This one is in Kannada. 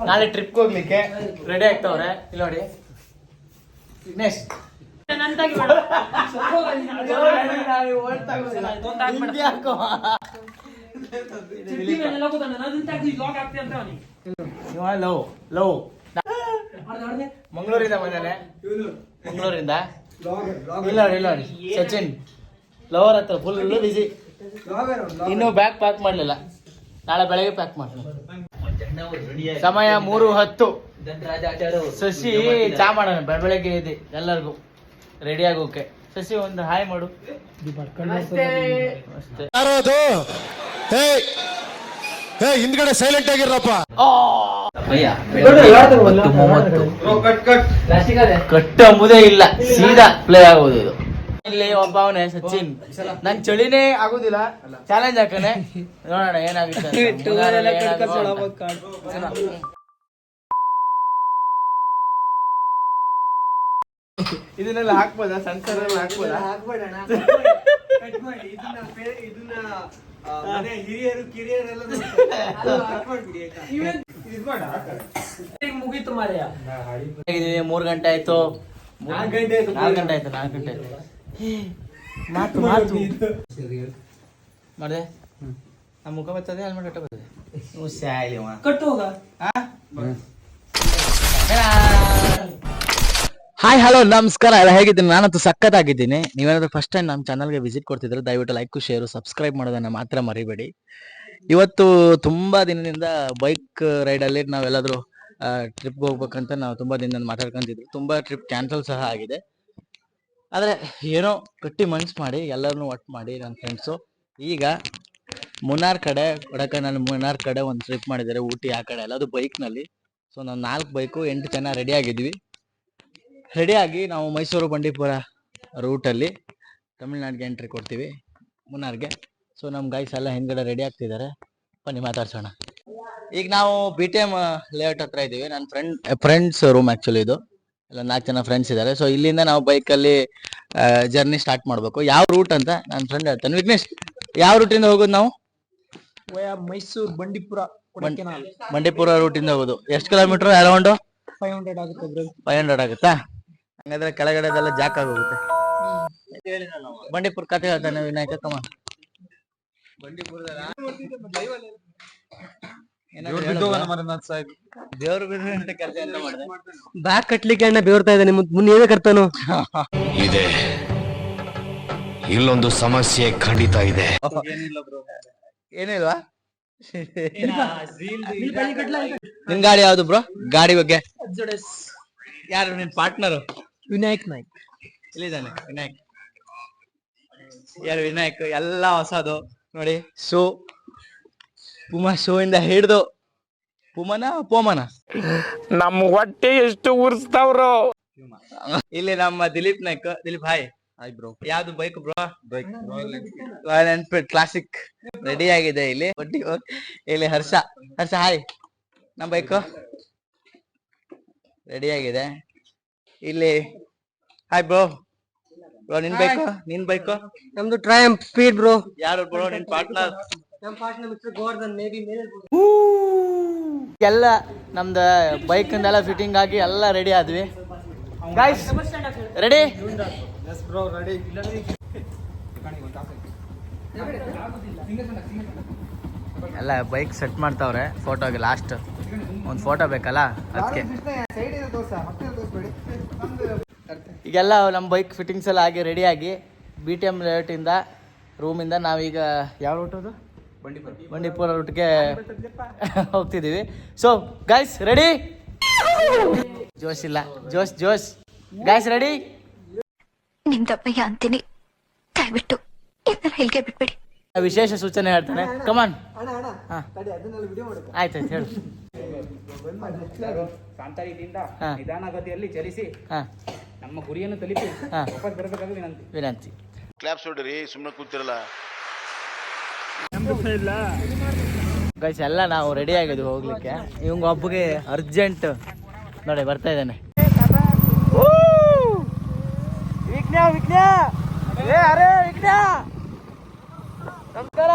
ನಾಳೆ ಟ್ರಿಪ್ ಹೋಗ್ಲಿಕ್ಕೆ ರೆಡಿ ಆಗ್ತಾವ್ರೆ. ಇಲ್ಲಿ ನೋಡಿ ವಿಘ್ನೇಶ್ ಮಂಗಳೂರಿಂದ ಬಂದಾನೆ. ಮಂಗಳೂರಿಂದ ಇಲ್ಲ ನೋಡಿ ಸಚಿನ್ ಲವರ್ ಹತ್ರ ಫುಲ್ ಬಿಸಿ. ಇನ್ನು ಬ್ಯಾಗ್ ಪ್ಯಾಕ್ ಮಾಡ್ಲಿಲ್ಲ, ನಾಳೆ ಬೆಳಗ್ಗೆ ಪ್ಯಾಕ್ ಮಾಡ್ತೀನಿ. ಸಮಯ 3:10. ಶಶಿ ಚಾ ಮಾಡೋಣ ಬೆಳಗ್ಗೆ ಇದೆ ಎಲ್ಲರಿಗೂ ರೆಡಿ ಆಗೋಕೆ. ಶಶಿ ಒಂದು ಹಾಯ್ ಮಾಡು. ಹಿಂದ್ಗಡೆ ಸೈಲೆಂಟ್ ಆಗಿರಪ್ಪ. ಕಟ್ಟು ಅಂಬುದೇ ಇಲ್ಲ, ಸೀದಾ ಪ್ಲೇ ಆಗೋದು ಇದು. ಇಲ್ಲಿ ಒಬ್ಬ ಅವನೇ ಸಚಿನ್, ನನ್ ಚಳಿನೇ ಆಗುದಿಲ್ಲ, ಚಾಲೆಂಜ್ ಹಾಕನೆ ನೋಡೋಣ ಏನಾಗುತ್ತೆ. ಇದನ್ನೆಲ್ಲ ಹಾಕ್ಬೋದಾ? ಸೆನ್ಸರ್ ಎಲ್ಲ ಹಾಕ್ಬೋದಾ? ಹಿರಿಯರು ಕಿರಿಯರೆಲ್ಲ ಮುಗೀತು ಮಾರ್ಯ. 3 ಗಂಟೆ ಆಯ್ತು, 4 ಗಂಟೆ ಆಯ್ತು. ಮಾತು ಮಾಡಿದೆ. ನಮ್ಮ ಮುಖ ಬರ್ತದೆ, ಹೆಲ್ಮೆಟ್ ಕಟ್ಟ ಬರ್ತದೆ. ಕಟ್ಟು ಹೋಗ. ಹಾಯ್ ಹಲೋ ನಮಸ್ಕಾರ, ಎಲ್ಲ ಹೇಗಿದ್ದೀನಿ? ನಾನಂತೂ ಸಖತ್ತಾಗಿದ್ದೀನಿ. ನೀವೇನಾದ್ರೂ ಫಸ್ಟ್ ಟೈಮ್ ನಮ್ಮ ಚಾನಲ್ಗೆ ವಿಸಿಟ್ ಕೊಡ್ತಿದ್ರೆ ದಯವಿಟ್ಟು ಲೈಕ್ ಶೇರು ಸಬ್ಸ್ಕ್ರೈಬ್ ಮಾಡೋದನ್ನ ಮಾತ್ರ ಮರಿಬೇಡಿ. ಇವತ್ತು ತುಂಬಾ ದಿನದಿಂದ ಬೈಕ್ ರೈಡಲ್ಲಿ ನಾವೆಲ್ಲಾದ್ರೂ ಟ್ರಿಪ್ಗೆ ಹೋಗ್ಬೇಕಂತ ನಾವು ತುಂಬಾ ದಿನದಿಂದ ಮಾತಾಡ್ಕೊಂತಿದ್ವಿ. ತುಂಬಾ ಟ್ರಿಪ್ ಕ್ಯಾನ್ಸಲ್ ಸಹ ಆಗಿದೆ. ಆದರೆ ಏನೋ ಗಟ್ಟಿ ಮನ್ಸು ಮಾಡಿ ಎಲ್ಲರನ್ನೂ ಒಟ್ಟು ಮಾಡಿ ನನ್ನ ಫ್ರೆಂಡ್ಸು ಈಗ ಮುನ್ನಾರ್ ಕಡೆ ಕೊಡಕನಲ್ಲಿ ಮುನ್ನಾರ್ ಕಡೆ ಒಂದು ಟ್ರಿಪ್ ಮಾಡಿದ್ದಾರೆ. ಊಟಿ ಆ ಕಡೆ ಎಲ್ಲ, ಅದು ಬೈಕ್ನಲ್ಲಿ. ಸೊ ನಾವು 4 ಬೈಕು 8 ಜನ ರೆಡಿ ಆಗಿದ್ವಿ. ರೆಡಿಯಾಗಿ ನಾವು ಮೈಸೂರು ಬಂಡೀಪುರ ರೂಟಲ್ಲಿ ತಮಿಳ್ನಾಡಿಗೆ ಎಂಟ್ರಿ ಕೊಡ್ತೀವಿ, ಮುನ್ನಾರ್ಗೆ. ಸೊ ನಮ್ಮ ಗೈಸ್ ಎಲ್ಲ ಹಿಂದ್ಗಡೆ ರೆಡಿ ಆಗ್ತಿದ್ದಾರೆ, ಬನ್ನಿ ಮಾತಾಡ್ಸೋಣ. ಈಗ ನಾವು BTM ಲೇಔಟ್ ಹತ್ರ ಇದ್ದೀವಿ. ನನ್ನ ಫ್ರೆಂಡ್ಸ್ ರೂಮ್ ಆ್ಯಕ್ಚುಲಿ ಇದು. ಎಲ್ಲ 4 ಜನ ಫ್ರೆಂಡ್ಸ್ ಇದ್ದಾರೆ. ಸೊ ಇಲ್ಲಿಂದ ನಾವು ಬೈಕಲ್ಲಿ ಜರ್ನಿ ಸ್ಟಾರ್ಟ್ ಮಾಡಬೇಕು. ಯಾವ ರೂಟ್ ಅಂತ ನನ್ನ ಫ್ರೆಂಡ್ ಹೇಳ್ತಾನೆ. ವಿಘ್ನೇಶ್, ಯಾವ ರೂಟಿಂದ ಹೋಗೋದು ನಾವು? ಮೈಸೂರು ಬಂಡೀಪುರ ರೂಟಿಂದ ಹೋಗೋದು. ಎಷ್ಟು ಕಿಲೋಮೀಟರ್? ಅರೌಂಡ್ 500 ಆಗುತ್ತೆ. 500 ಆಗುತ್ತಾ? ಹಂಗಾದ್ರೆ ಕೆಳಗಡೆದೆಲ್ಲ ಜಾಕ್ ಆಗೋಗುತ್ತೆ. ಬಂಡೀಪುರ ಕತೆ ಹೇಳ್ತಾನೆ ವಿನಾಯಕ. ಕಮ ದೇವ್ರ ಕೆಲಸ ಎಂತ ಮಾಡಿದೆ? ಬ್ಯಾಗ್ ಕಟ್ಲಿಕ್ಕೆ ಅಣ್ಣ ಬೇರ್ತಾ ಇದೆ. ಮುನ್ನ ಏನೇ ಕರ್ತಾನು ಇದೆ, ಇಲ್ಲೊಂದು ಸಮಸ್ಯೆ ಖಂಡಿತ ಇದೆ. ಏನಿಲ್ವಾ? ನಿನ್ ಗಾಡಿ ಯಾವ್ದು ಬ್ರೋ? ಗಾಡಿ ಬಗ್ಗೆ ಯಾರು ನಿನ್ ಪಾರ್ಟ್ನರು? ವಿನಾಯಕ್ ನಾಯ್ಕ್ ಇಲ್ಲಿದ್ದಾನೆ. ವಿನಾಯಕ್ ಯಾರು? ವಿನಾಯಕ್ ಎಲ್ಲ ಹೊಸದು ನೋಡಿ. ಶೂ, ಪುಮಾ ಶೂ ಇಂದ ಹಿಡ್ದು ಪೋಮನ ನಮ್ಮ ಹೊಟ್ಟೆ ಎಷ್ಟು ಉರ್ಸ್ತಾವ್ರು. ಇಲ್ಲಿ ನಮ್ಮ Dilip Naik. Dilip hi. Hi bro. ಯಾವ್ದು bike bro? Royal Enfield Classic ready ಆಗಿದೆ ಇಲ್ಲಿ. ಇಲ್ಲಿ ಹರ್ಷ ಹಾಯ್. ನಮ್ಮ ಬೈಕು ರೆಡಿ ಆಗಿದೆ ಇಲ್ಲಿ. Hi bro. ನಿನ್ ಬೈಕು? ನಮ್ದು ಟ್ರಯಂಫ್ ಸ್ಪೀಡ್ ಬ್ರೋ. ಯಾರು ಬ್ರೋ ನಿನ್ ಪಾರ್ಟ್ನರ್? ನಮ್ಮ ಪಾರ್ಟ್ನರ್ ಮಿಸ್ಟರ್ ಗೋರ್ಧನ್. ಎಲ್ಲ ನಮ್ದು ಬೈಕ್ ಇಂದೆಲ್ಲ ಫಿಟ್ಟಿಂಗ್ ಆಗಿ ಎಲ್ಲ ರೆಡಿ ಆದ್ವಿ. Guys ready? Yes bro, ready. ಎಲ್ಲ ಬೈಕ್ ಸೆಟ್ ಮಾಡ್ತಾವ್ರೆ ಫೋಟೋಗೆ. ಲಾಸ್ಟ್ ಒಂದು ಫೋಟೋ ಬೇಕಲ್ಲ, ಅದಕ್ಕೆ ಈಗೆಲ್ಲ ನಮ್ಮ ಬೈಕ್ ಫಿಟ್ಟಿಂಗ್ಸ್ ಎಲ್ಲ ಆಗಿ ರೆಡಿಯಾಗಿ BTM ಲೇಔಟಿಂದ ರೂಮಿಂದ ನಾವೀಗ ಯಾವ ರೂಟ್ ಅದು? ಬಂಡೀಪುರ ರೂಟ್ಗೆ ಹೋಗ್ತಿದ್ದೀವಿ. So guys ready? ಜೋಶ್ ಇಲ್ಲ, ಜೋಶ್. Guys ready? ನಿಮ್ದಪ್ಪಯ್ಯ ಅಂತೀನಿ, ದಯವಿಟ್ಟು ಇದನ್ನ ಇಲ್ಲಿಗೆ ಬಿಟ್ಬಿಡಿ. ವಿಶೇಷ ಸೂಚನೆ ಹೇಳ್ತಾನೆ. ಕಮಾನ್. ಆಯ್ತು ಹೇಳು. ಶಾಂತತೆಯಿಂದ ನಿಧಾನಗತಿಯಲ್ಲಿ ಚಲಿಸಿ ನಮ್ಮ ಗುರಿಯನ್ನು ತಲುಪಿ ವಾಪಸ್ ಬರಬೇಕಾಗಿ ವಿನಂತಿ. ಕ್ಲಾಪ್ಸ್ ಹೊಡ್ರಿ, ಸುಮ್ಮನೆ ಕೂತಿರಲ್ಲ. ಗೈಸ್ ಎಲ್ಲ ನಾವು ರೆಡಿ ಆಗಿದ್ವಿ ಹೋಗ್ಲಿಕ್ಕೆ. ಇವಂಗ ಒಬ್ಬಗೆ ಅರ್ಜೆಂಟ್ ನೋಡಿ ಬರ್ತಾ ಇದ್ದಾನೆ. ನಮಸ್ಕಾರ.